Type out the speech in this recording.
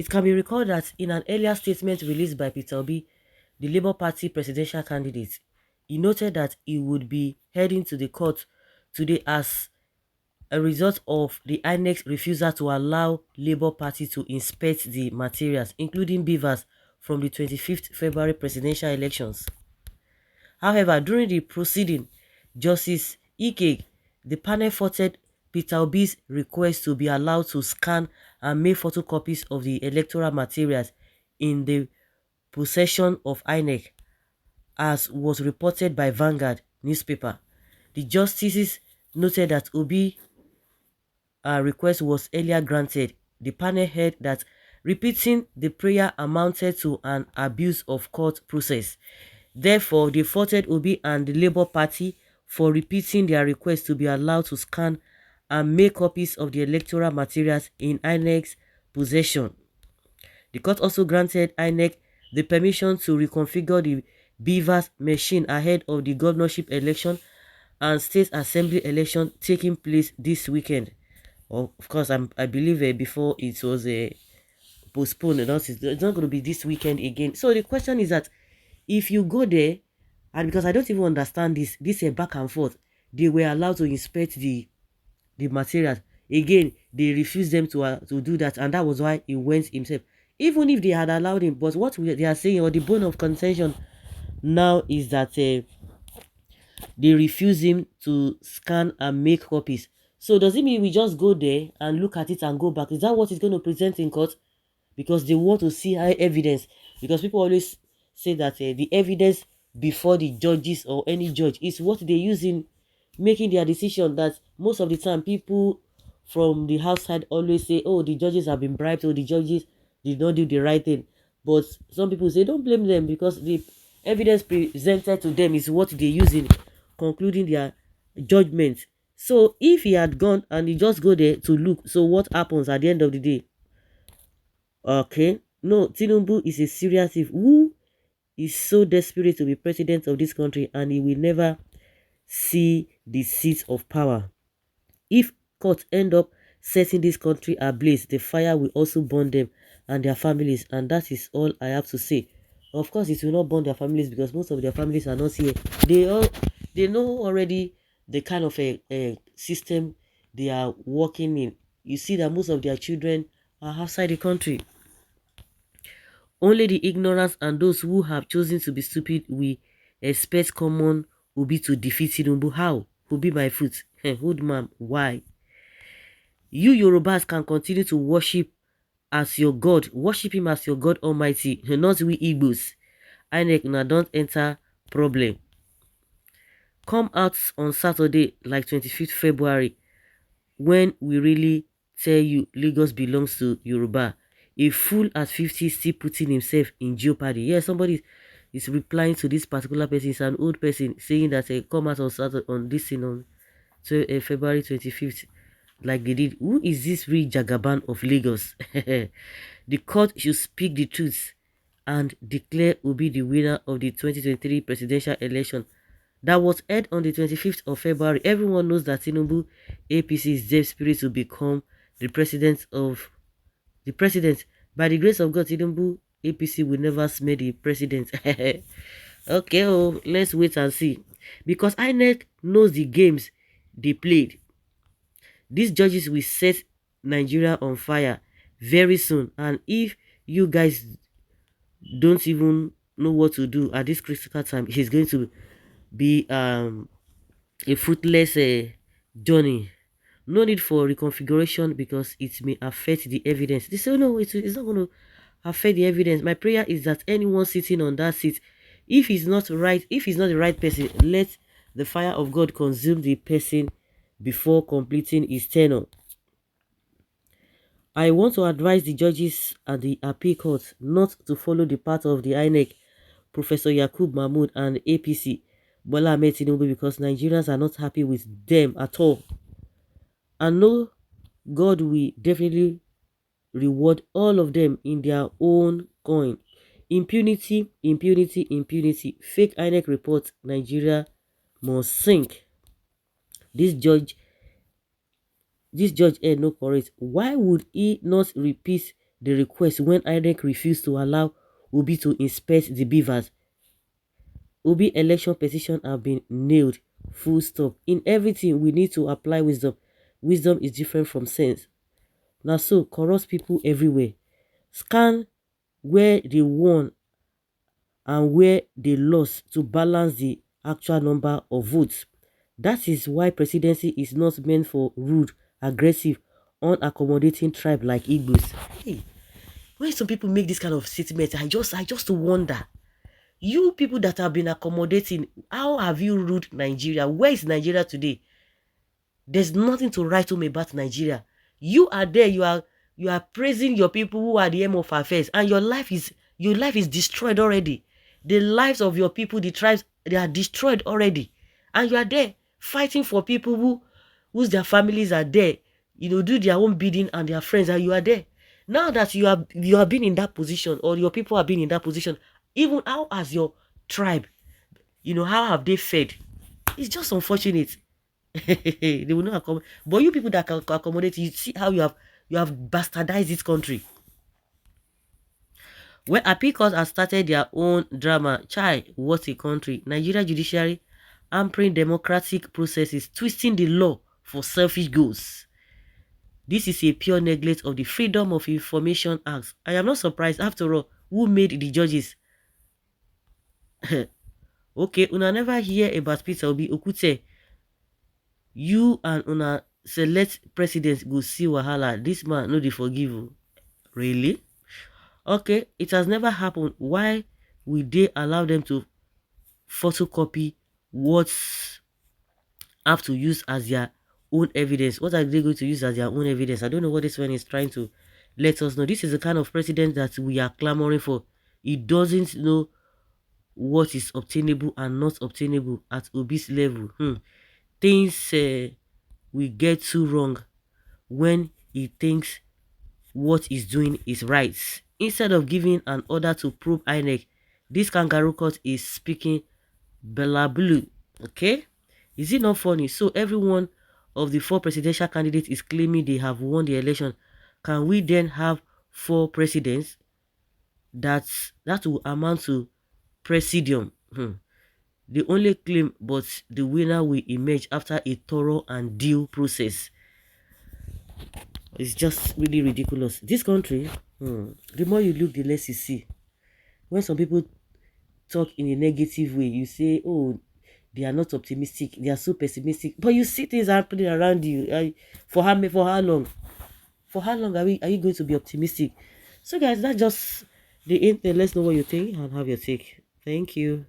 It can be recalled that in an earlier statement released by Peter Obi, the Labour Party presidential candidate, he noted that he would be heading to the court today as a result of the INEC's refusal to allow Labour Party to inspect the materials, including beavers, from the 25th February presidential elections. However, during the proceeding, Justice Ike, the panel faulted Peter Obi's request to be allowed to scan and make photocopies of the electoral materials in the possession of INEC, as was reported by Vanguard newspaper. The justices noted that Obi request was earlier granted. The panel held that repeating the prayer amounted to an abuse of court process. Therefore, they faulted Obi and the Labour Party for repeating their request to be allowed to scan and make copies of the electoral materials in INEC's possession. The court also granted INEC the permission to reconfigure the Beavers machine ahead of the governorship election and state assembly election taking place this weekend. Well, of course, I believe before it was postponed. It's not going to be this weekend again. So the question is that if you go there, and because I don't even understand this back and forth, they were allowed to inspect the materials. Again, they refused them to do that, and that was why he went himself. Even if they had allowed him, but what they are saying, or the bone of contention now, is that they refuse him to scan and make copies. So does it mean we just go there and look at it and go back? Is that what he's going to present in court? Because they want to see evidence. Because people always say that the evidence before the judges or any judge is what they use in making their decision. That most of the time people from the house side always say, oh, the judges have been bribed, or the judges did not do the right thing. But some people say don't blame them, because the evidence presented to them is what they use in concluding their judgment. So if he had gone and he just go there to look, so what happens at the end of the day? Okay, no, Tinubu is a serious thief who is so desperate to be president of this country, and he will never see the seat of power. If courts end up setting this country ablaze, the fire will also burn them and their families, and that is all I have to say. Of course, it will not burn their families, because most of their families are not here. They know already the kind of a system they are working in. You see that most of their children are outside the country. Only the ignorance and those who have chosen to be stupid will expect common Obi to defeat Tinubu. How? Will be my foot. Hood man, why? You Yorubas can continue to worship as your God. Worship him as your God Almighty. Not we Igbos. INEC now don't enter problem. Come out on Saturday, like 25th February, when we really tell you Lagos belongs to Yoruba. A fool at 50 is still putting himself in jeopardy. Yeah, somebody is replying to this particular person. It's an old person saying that come out on Saturday on this thing on February 25th, like they did. Who is this real Jagaban of Lagos? The court should speak the truth and declare Obi the winner of the 2023 presidential election that was held on the 25th of February. Everyone knows that Tinubu APC is desperate to become the president. By the grace of God, Tinubu APC will never smell the president. Okay, oh, let's wait and see. Because INEC knows the games they played. These judges will set Nigeria on fire very soon. And if you guys don't even know what to do at this critical time, it's going to be a fruitless journey. No need for reconfiguration, because it may affect the evidence. They say, oh, no, it's not going to affect the evidence. My prayer is that anyone sitting on that seat, if he's not right, if he's not the right person, let the fire of God consume the person before completing his tenure. I want to advise the judges and the appeal court not to follow the path of the INEC, Professor Yakub Mahmood, and APC Bola Ahmed Tinubu, because Nigerians are not happy with them at all. And no, God will definitely reward all of them in their own coin. Impunity, impunity, impunity. Fake INEC reports Nigeria must sink. This judge had no courage. Why would he not repeat the request when INEC refused to allow Obi to inspect the beavers. Obi election petition have been nailed. Full stop. In everything, we need to apply wisdom. Wisdom is different from sense. Now so, corrupt people everywhere. Scan where they won and where they lost to balance the actual number of votes. That is why presidency is not meant for rude, aggressive, unaccommodating tribe like Igbos. Hey, when some people make this kind of statement, I just wonder. You people that have been accommodating, how have you ruled Nigeria? Where is Nigeria today? There's nothing to write home about Nigeria. You are there, you are praising your people who are the aim of affairs, and your life is destroyed already. The lives of your people, the tribes, they are destroyed already. And you are there fighting for people whose their families are there, do their own bidding and their friends, and you are there. Now that you have been in that position, or your people have been in that position, even how has your tribe, how have they fed? It's just unfortunate. They will not accommodate. But you people that can accommodate, you see how you have bastardized this country. When appeal courts have started their own drama, chai, what a country. Nigeria judiciary hampering democratic processes, twisting the law for selfish goals. This is a pure neglect of the Freedom of Information Act. I am not surprised, after all, who made the judges? Okay, una never hear about Peter Obi Okute. You and una select president go see wahala. This man no dey forgive you. Really? Okay, it has never happened. Why will they allow them to photocopy what have to use as their own evidence? What are they going to use as their own evidence? I don't know what this one is trying to let us know. This is the kind of president that we are clamoring for. He doesn't know what is obtainable and not obtainable at Obi's level. Things will get too wrong when he thinks what he's doing is right. Instead of giving an order to probe INEC, this kangaroo court is speaking Bella Blue. Okay? Is it not funny? So every one of the 4 presidential candidates is claiming they have won the election. Can we then have 4 presidents? That will amount to presidium. They only claim, but the winner will emerge after a thorough and due process. It's just really ridiculous. This country, the more you look, the less you see. When some people talk in a negative way, you say, oh, they are not optimistic, they are so pessimistic. But you see things happening around you. For how long? For how long are you going to be optimistic? So guys, that's just the end. Let's know what you think and have your take. Thank you.